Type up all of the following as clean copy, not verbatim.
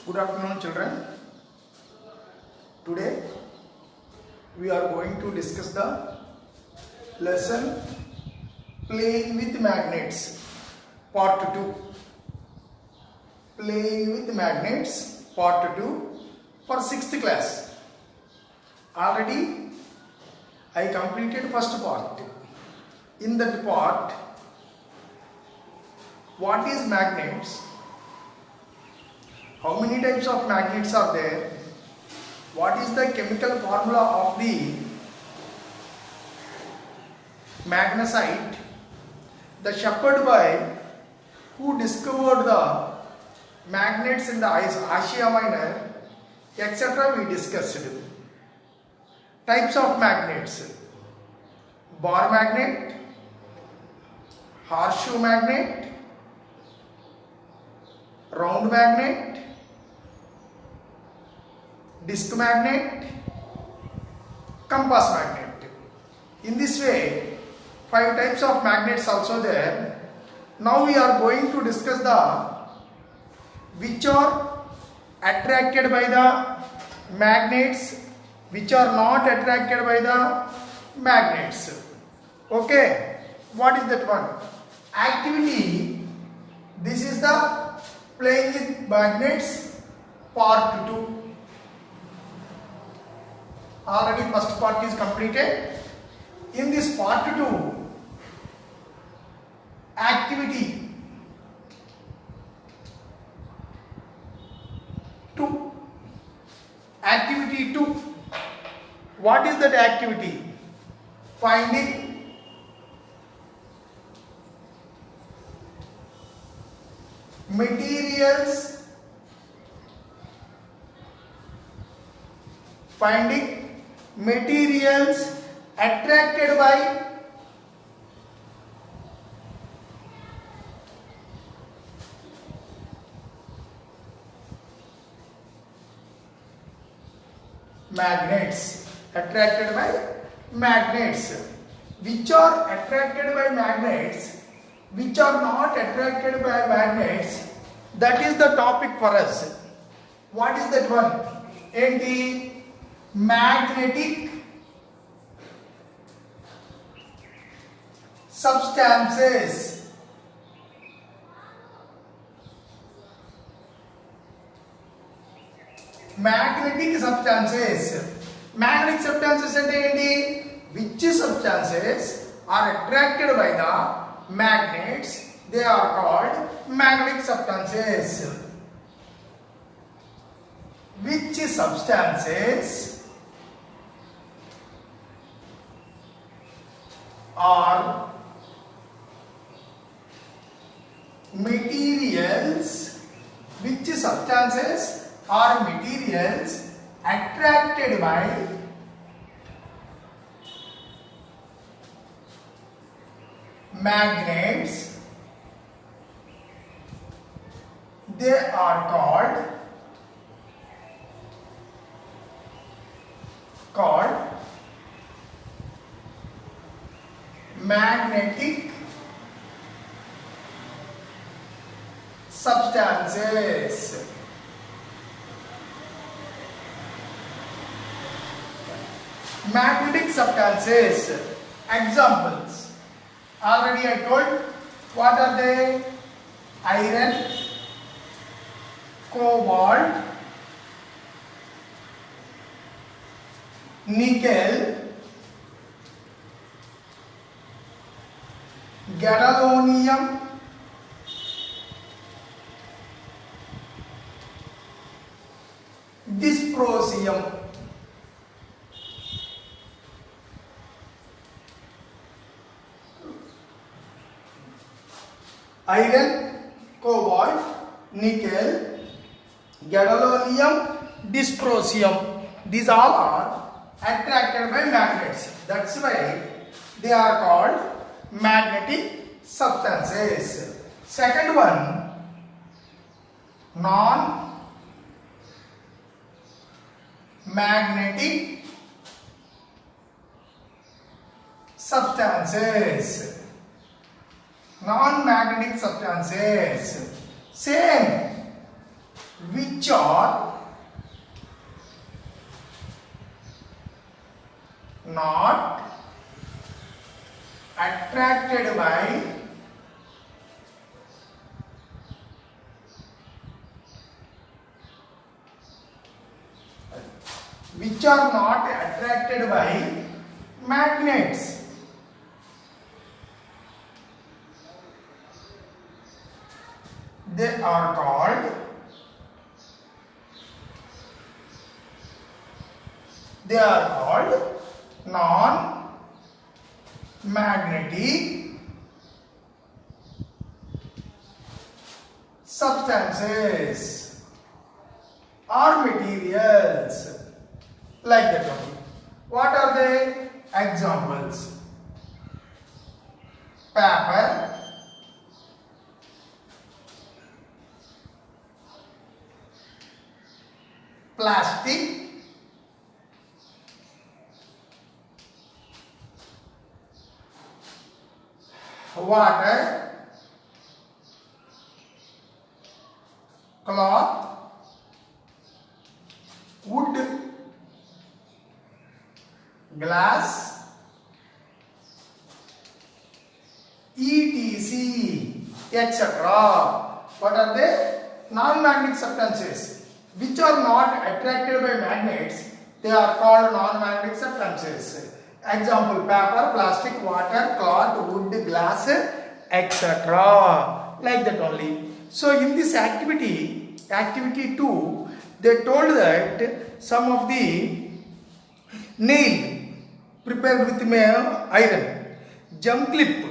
Good afternoon, children. Today we are going to discuss the lesson Playing with Magnets, Part 2. Playing with Magnets, Part 2 for 6th class. Already I completed first part. In that part, what is magnets? How many types of magnets are there? What is the chemical formula of the magnesite? The shepherd boy who discovered the magnets in the Asia Minor, etc. we discussed. Types of magnets: bar magnet, horseshoe magnet, round magnet, disc magnet, compass magnet. In this way, 5 types of magnets also there. Now we are going to discuss the which are attracted by the magnets, which are not attracted by the magnets. Okay, what is that one? Activity. This is the playing with magnets part 2. Already first part is completed. In this part 2, activity 2. Activity 2. What is that activity? Finding materials, attracted by magnets. Attracted by magnets. Which are attracted by magnets, which are not attracted by magnets, that is the topic for us. What is that one? Enti magnetic substances. Magnetic substances. Magnetic substances ante enti? Which substances are attracted by the magnets, they are called magnetic substances. Which substances are materials, which substances are materials attracted by magnets, they are called magnetic substances. Magnetic substances. Examples. Already I told. What are they? Iron, cobalt, nickel, gadolinium, dysprosium. Iron, cobalt, nickel, gadolinium, dysprosium. These all are attracted by magnets. That's why they are called magnetic substances. Second one, non-magnetic substances. Non-magnetic substances. Same. which are not attracted by magnets. They are called non-magnetic substances or materials, like that only. What are they? Examples: paper, plastic, water, cloth, wood, glass, etc. What are they? Non-magnetic substances which are not attracted by magnets. They are called non-magnetic substances. Example: paper, plastic, water, cloth, wood, glass, etc. Like that only. So in this activity 2, they told that some of the nail prepared with iron, jump clip,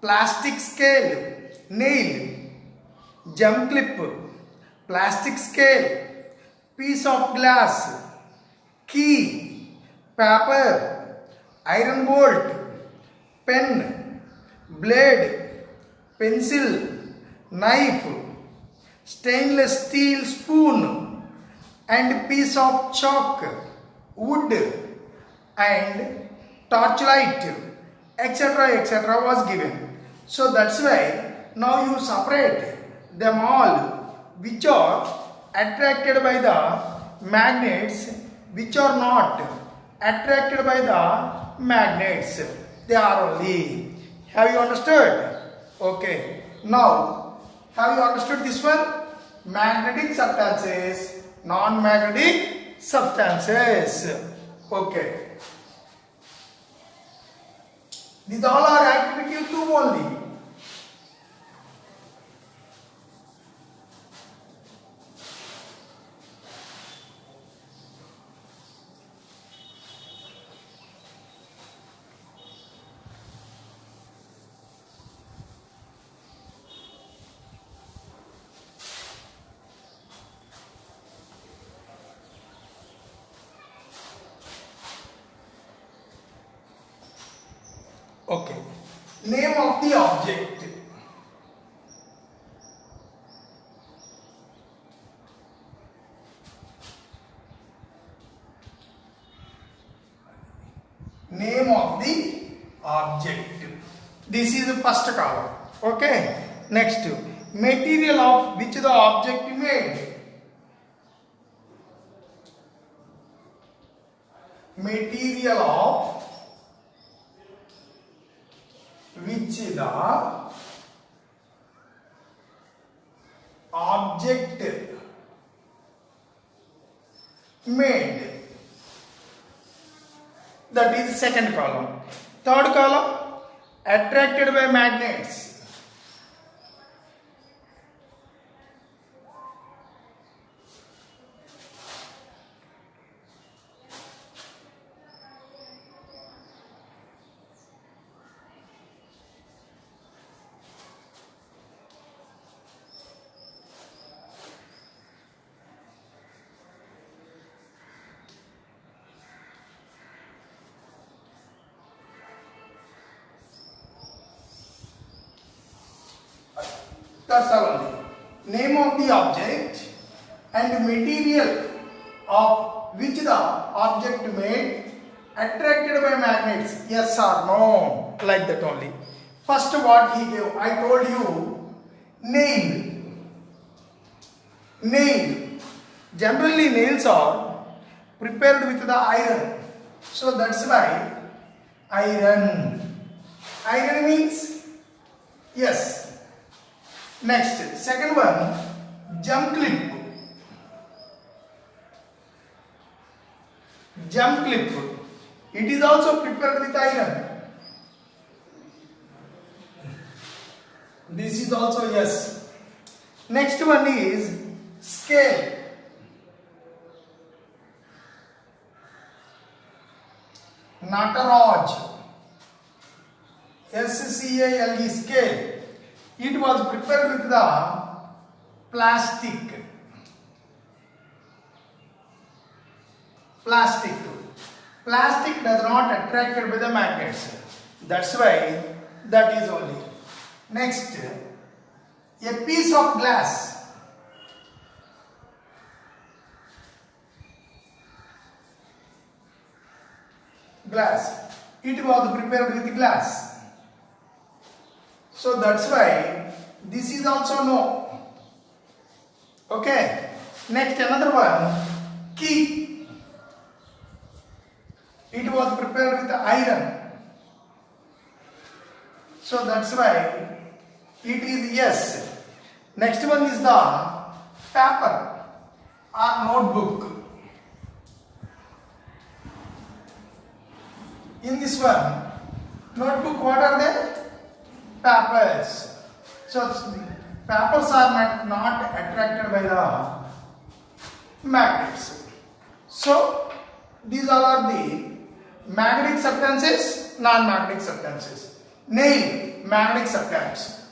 plastic scale, nail, jump clip, plastic scale, piece of glass, key, paper, iron bolt, pen, blade, pencil, knife, stainless steel spoon, and piece of chalk, wood, and torchlight, etc. was given. So that's why now you separate them all, which are attracted by the magnets, which are not attracted by the magnets. They are only. Have you understood? Okay. Now, have you understood this one? Magnetic substances, non-magnetic substances. Okay. These all are activity 2 only. Okay. Name of the object. Name of the object. This is the first column. Okay. Next, material of which the object made. Material of which the object made. That is second column. Third column, attracted by magnets. That's all only. Name of the object and material of which the object made, attracted by magnets, yes or no, like that only. First what he gave, I told you, nail. Nail. Generally nails are prepared with the iron. So that's why iron. Iron means yes. Next, second one, jump clip. Jump clip. It is also prepared with iron. This is also yes. Next one is scale. Nataraj. SCALE scale. It was prepared with the plastic. Plastic. Plastic does not attracted by the magnets. That's why that is only. Next, a piece of glass. Glass. It was prepared with glass. So that's why this is also no. Okay. Next, another one, key. It was prepared with iron. So that's why it is yes. Next one is the paper or notebook. In this one, notebook, what are they? Papers. So papers are not attracted by the magnets. So these all are the magnetic substances, non-magnetic substances. Nail, magnetic substance.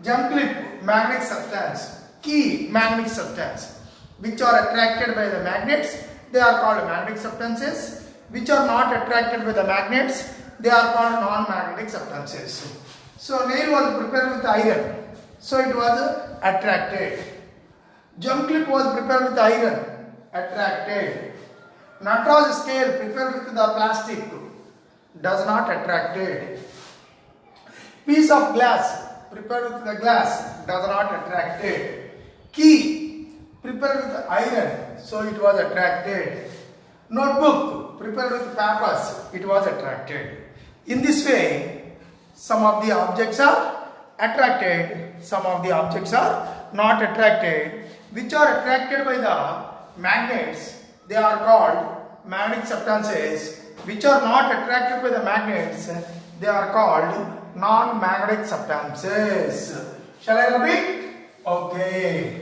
Jump clip, magnetic substance. Key, magnetic substance. Which are attracted by the magnets, they are called magnetic substances. Which are not attracted by the magnets, they are called non-magnetic substances. So nail was prepared with iron, so it was attracted. Jump clip was prepared with iron, attracted. Nataraj scale prepared with the plastic, does not attracted. Piece of glass prepared with the glass, does not attracted. Key prepared with iron, so it was attracted. Notebook prepared with papers, it was attracted. In this way, some of the objects are attracted, some of the objects are not attracted. Which are attracted by the magnets, they are called magnetic substances. Which are not attracted by the magnets, they are called non-magnetic substances. Shall I repeat? Okay.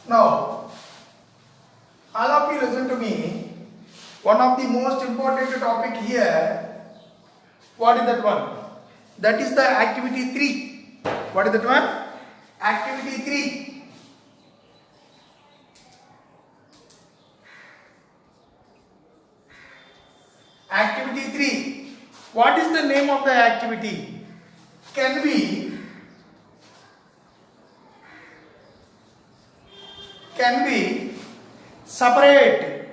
Now, all of you listen to me. One of the most important topic here. What is that one? That is the activity 3. What is that one? Activity 3. Activity 3. What is the name of the activity? Can we separate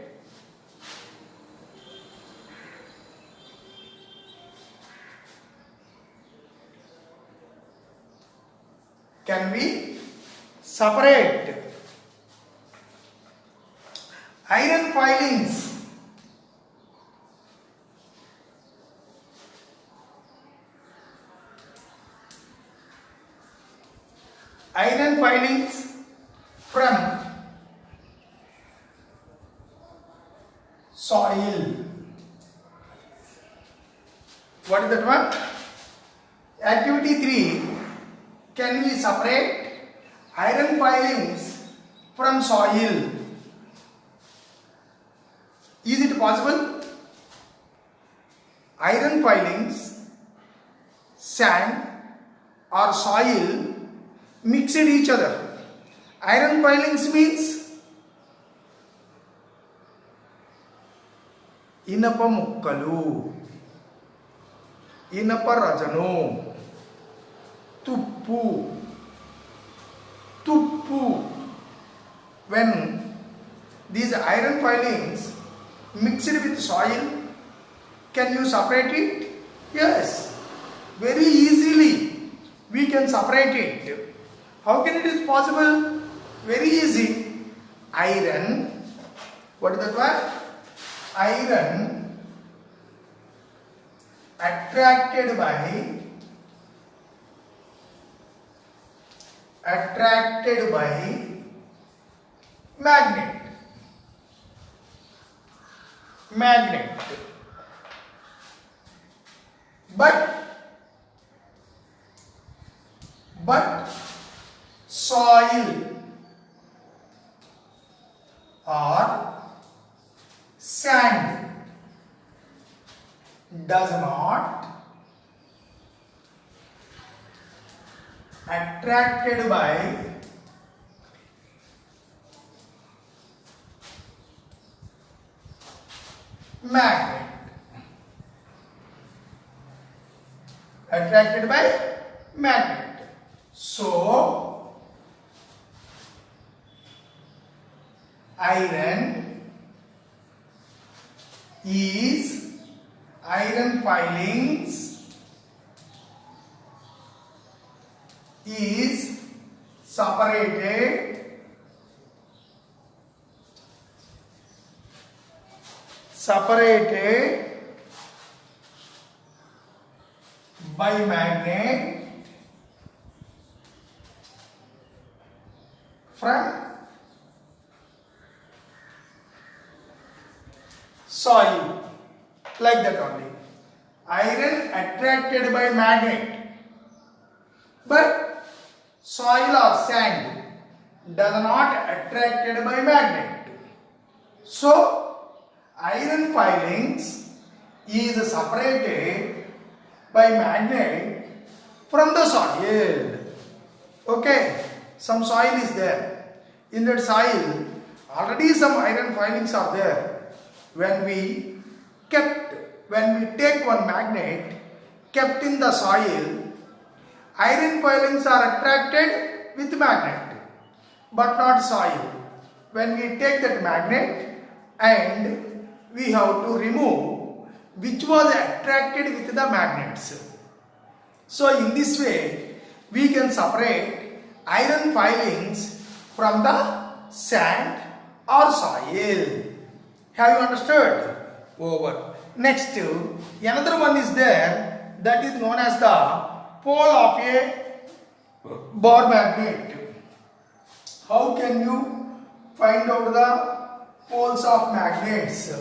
iron filings from soil? What is that one? Activity 3. Can we separate iron filings from soil? Is it possible? Iron filings, sand or soil mixed each other. Iron filings means ఇనప ముక్కలు, ఇనప రజను, తుప్పు, తుప్పు. When these iron filings mixed with soil, can you separate it? Yes, very easily we can separate it. How can it is possible? Very easy. Iron, what is that word? Iron attracted by magnet. But soil or sand does not attracted by magnet. Attracted by magnet. So iron filings is separated by magnet from soil, like that only. Iron attracted by magnet, but soil or sand does not attracted by magnet. So iron filings is separated by magnet from the soil. Okay, some soil is there. In that soil already some iron filings are there. When we take one magnet kept in the soil, iron filings are attracted with magnet but not soil. When we take that magnet and we have to remove which was attracted with the magnets. So in this way we can separate iron filings from the sand or soil. Have you understood? Over. Next, another one is there, that is known as the pole of a bar magnet. How can you find out the poles of magnets?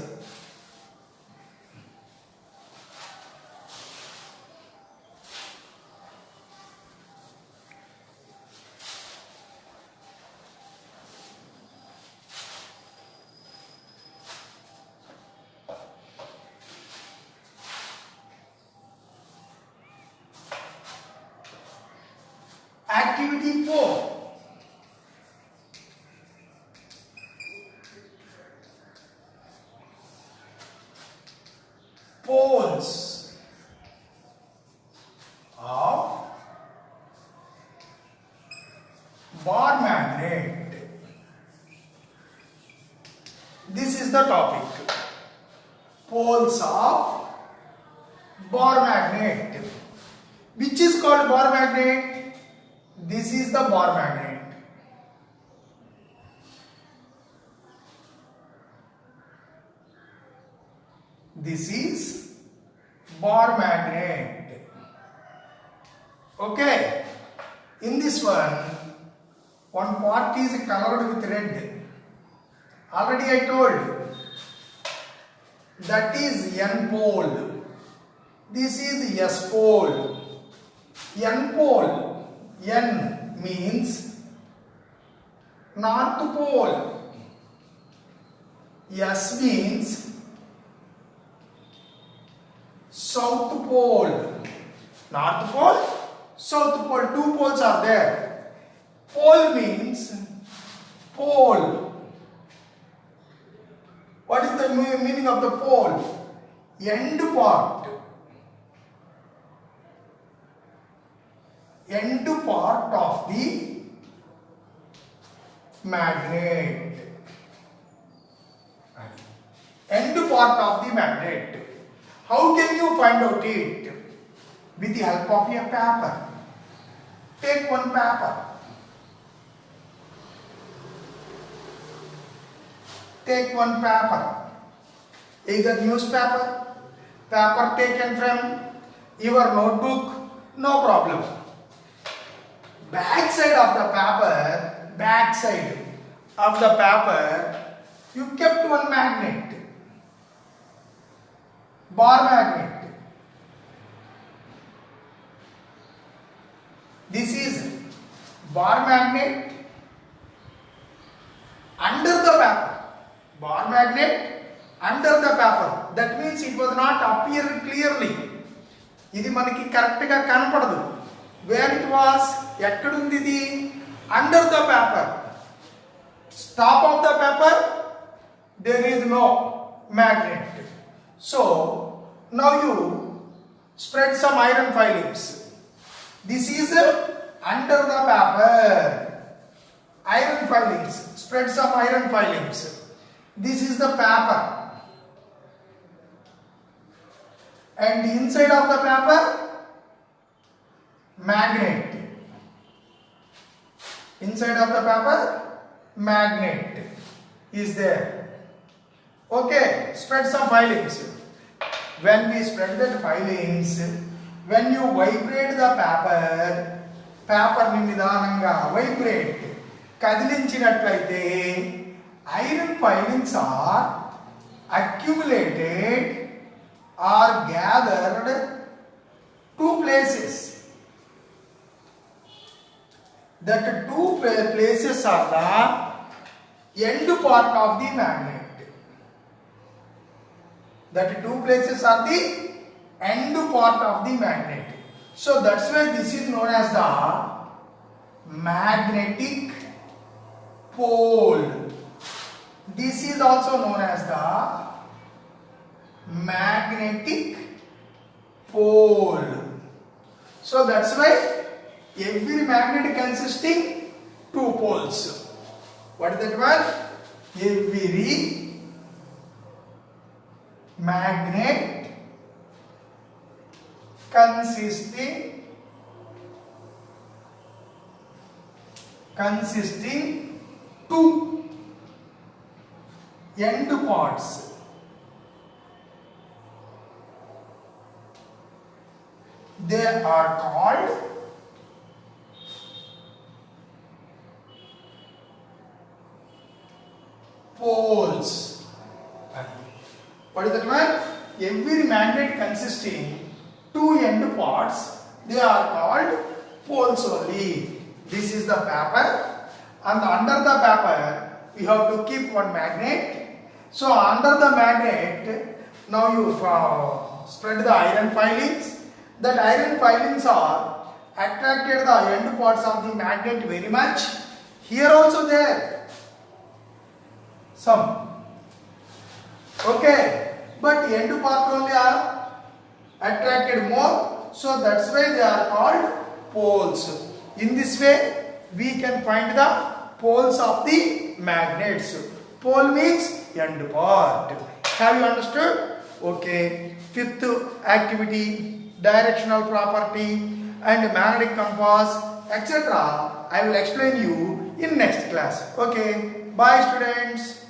Activity 4. Poles of bar magnet. This is the topic. Poles of bar magnet. Which is called bar magnet? This is the bar magnet. This is bar magnet. Okay. In this one part is colored with red. Already I told. That is N pole. This is S pole. N pole. N means north pole. S means south pole. North pole, south pole. Two poles are there. Pole means pole. What is the meaning of the pole? end part of the magnet. End part of the magnet. How can you find out it? With the help of a paper. Take one paper. Take one paper. Either newspaper, paper taken from your notebook, no problem. Backside of the paper, you kept one magnet. Bar magnet. This is bar magnet under the paper. Bar magnet under the paper. That means it was not appeared clearly. ఇది మనకి correct గా కనపడదు. Where it was? ఎక్కడుంది ఇది? Under the paper. Top of the paper, there is no magnet. So now you spread some iron filings. This is under the paper. Iron filings. Spread some iron filings. This is the paper. And inside of the paper, magnet. Inside of the paper, magnet is there. Okay, spread some filings. When we spread that filings, when you vibrate the paper ni నిదానంగా vibrate కదిలించినట్లయితే iron filings are accumulated or gathered two places. That two places are the end part of the magnet. That two places are the end part of the magnet. So that's why this is known as the magnetic pole. This is also known as the magnetic pole. So that's why every magnet consisting two poles. What is that one? Every magnet consisting two end parts. They are called poles. What is that one? Every magnet consisting two end parts, they are called poles only. This is the paper, and under the paper we have to keep one magnet. So under the magnet, now you spread the iron filings. That iron filings are attracted the end parts of the magnet very much. Here also there some. Okay, but end part only are attracted more, so that's why they are called poles. In this way we can find the poles of the magnets. Pole means end part. Have you understood? Okay, fifth activity, directional property and magnetic compass, etc. I will explain you in next class. Okay, bye students.